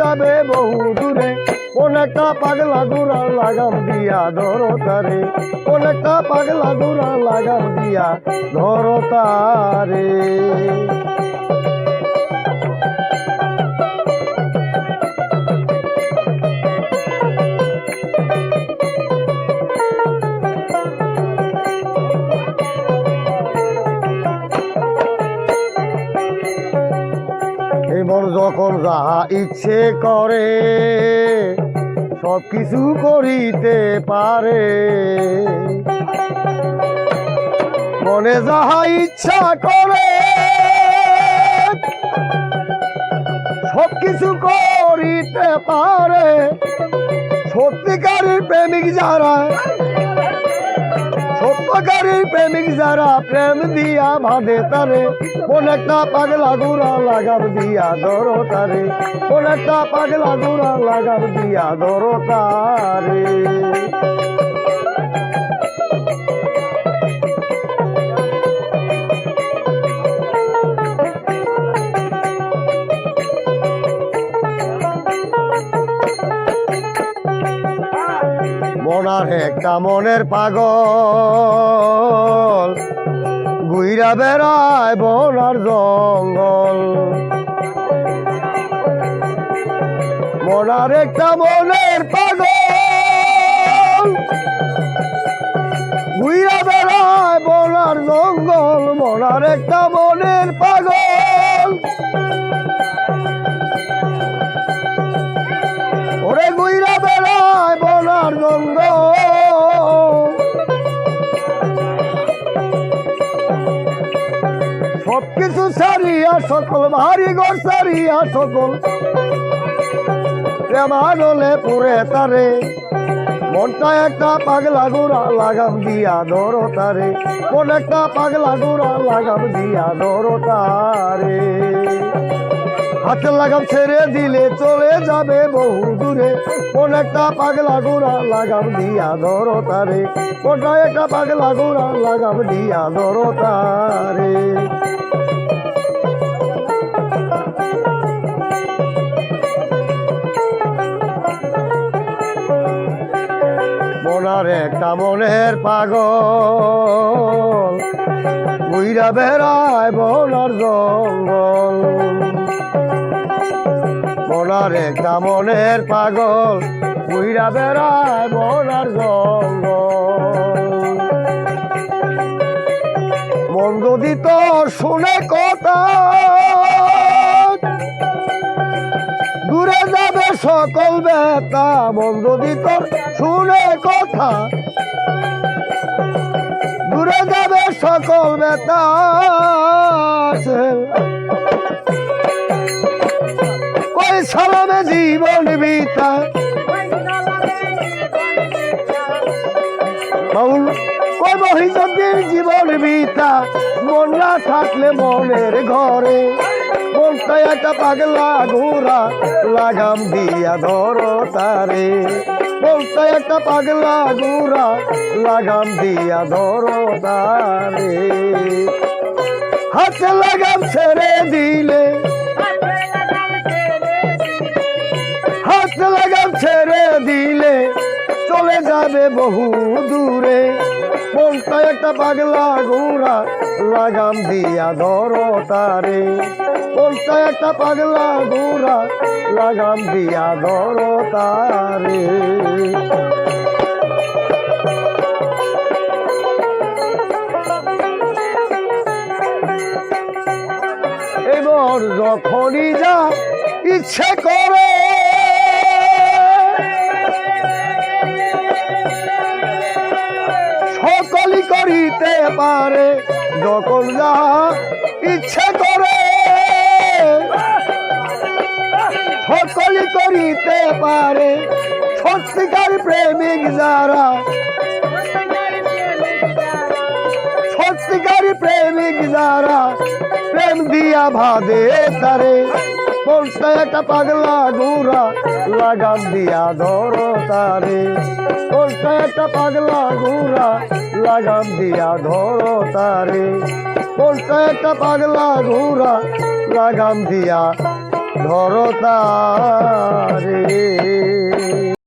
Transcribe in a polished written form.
যাবে বহু দূরে, কোন একটা পাগলা ঘোড়া লাগাম দিয়া ধরো তারে, কোন একটা পাগলা ঘোড়া লাগাম দিয়া ধরো তারে। এমন যখন যাহা ইচ্ছে করে সব কিছু করিতে পারে, মনে যাহা ইচ্ছা করে সব কিছু করিতে পারে। সত্যিকারের প্রেমিক যারা, সত্যকারের প্রেমিক যারা প্রেম দিয়া বাঁধে তারে, কোন একটা পাগলা ঘোড়া লাগাম দিয়া ধরো তারে, কোন একটা পাগলা ঘোড়া লাগাম দিয়া ধরো তারে। মনার একটা মনের পাগল ঘুইরা বেড়ায় বন আর জঙ্গল, মনার একটা মনের পাগল ঘুইরা বেড়ায় বন আর জঙ্গল, মনার একটা মনের পাগল ওরে ঘুইরা বেড়ায় বন আর জঙ্গল। সবকিছু সারিয়া সকল ভারী ঘর সারিয়া সকল প্রেমানলে পুরে তারে, মনটা একটা পাগলা ঘোড়া লাগাম দিয়া ধরো তারে, কোন একটা পাগলা ঘোড়া লাগাম দিয়া ধরো তারে। হাতে লাগাম ছেড়ে দিলে চলে যাবে বহু দূরে, কোন একটা পাগলা ঘোড়া লাগাম দিয়া ধরো তারে, কোন একটা পাগলা ঘোড়া লাগাম দিয়া ধরো তারে। মনার একটা মনের পাগল ঘুইরা বেড়ায় বন আর জঙ্গল, মনার একটা মনের পাগল ঘুইরা বেড়ায় বন আর জঙ্গল। মন যদি তো শুনে কথা দূরে যাবে সকল ব্যথা, মন যদি তোর শুনে কথা দূরে যাবে সকল ব্যথা। কই সালামে জীবন বিতা বাউল, কই মহিষদের জীবন বিতা, মন না থাকলে মনের ঘরে, মনটা একটা পাগলা ঘোড়া লাগাম দিয়া ধরো তারে, মনটা একটা পাগলা ঘোড়া লাগাম দিয়া ধরো তারে। হাতে লাগাম ছেড়ে দিলে, হাতে লাগাম ছেড়ে দিলে চলে যাবে বহু দূরে, মনটা একটা পাগলা ঘোড়া লাগাম দিয়া ধরো তারে, মনটা একটা পাগলা ঘোড়া লাগাম দিয়া ধরো তারে। এবার যখনই যা ইচ্ছে করে সকলই করিতে পারে, যখন যা ইচ্ছে করে সকলই করিতে পারে। সত্যিকার প্রেমিক যারা, সত্যিকার প্রেমিক যারা প্রেম দিয়া ভাদে তারে, মনটা একটা পাগলা ঘোড়া লাগাম দিয়া ধরো তারে, মনটা একটা পাগলা ঘোড়া লাগাম দিয়া ধরো তারে, মনটা একটা পাগলা ঘোড়া লাগাম দিয়া ধরো তারে।